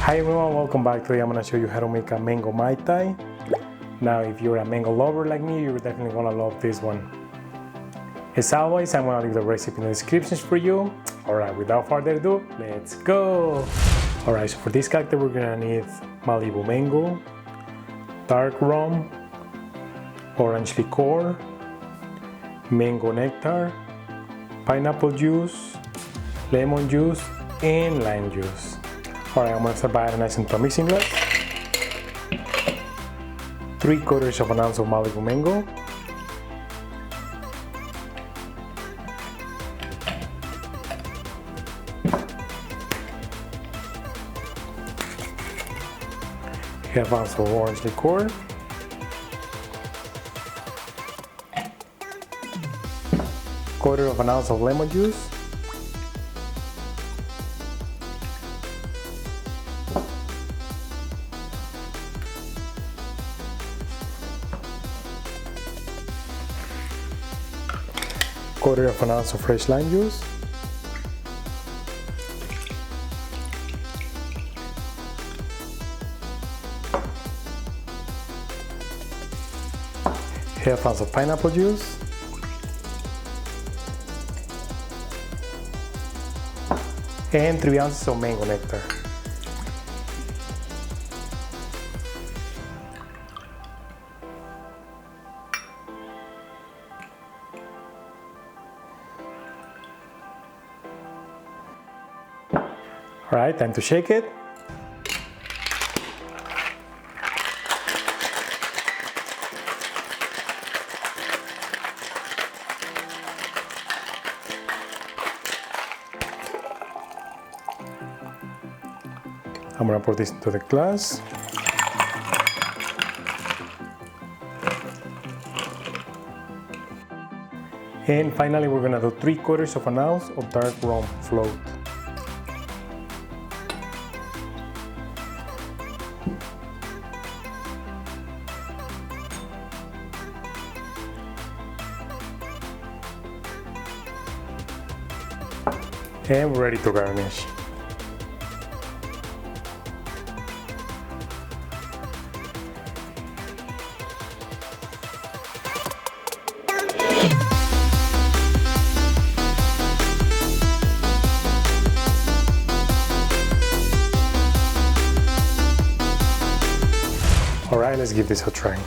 Hi everyone, welcome back. Today I'm going to show you how to make a mango Mai Tai. Now if you're a mango lover like me, you're definitely going to love this one. As always, I'm going to leave the recipe in the descriptions for you. Alright, without further ado, let's go! Alright, so for this cocktail we're going to need Malibu mango, dark rum, orange liquor, mango nectar, pineapple juice, lemon juice, and lime juice. Alright, I'm going to start by adding ice into a mixing glass. 3/4 of an ounce of Malibu mango. Half ounce of orange liqueur. Quarter of an ounce of lemon juice. Quarter of an ounce of fresh lime juice. Half ounce of pineapple juice. And 3 ounces of mango nectar. Alright, time to shake it. I'm going to pour this into the glass. And finally we're going to do 3/4 of an ounce of dark rum float. And we're ready to garnish. Alright, let's give this a try.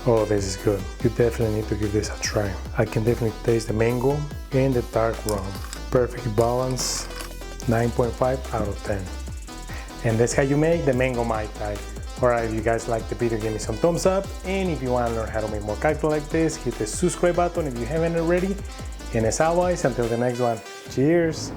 Oh, this is good. You definitely need to give this a try. I can definitely taste the mango and the dark rum. Perfect balance, 9.5 out of 10. And that's how you make the mango Mai Tai. Alright, if you guys liked the video, give me some thumbs up. And if you want to learn how to make more cocktails like this, hit the subscribe button if you haven't already. And as always, until the next one, cheers!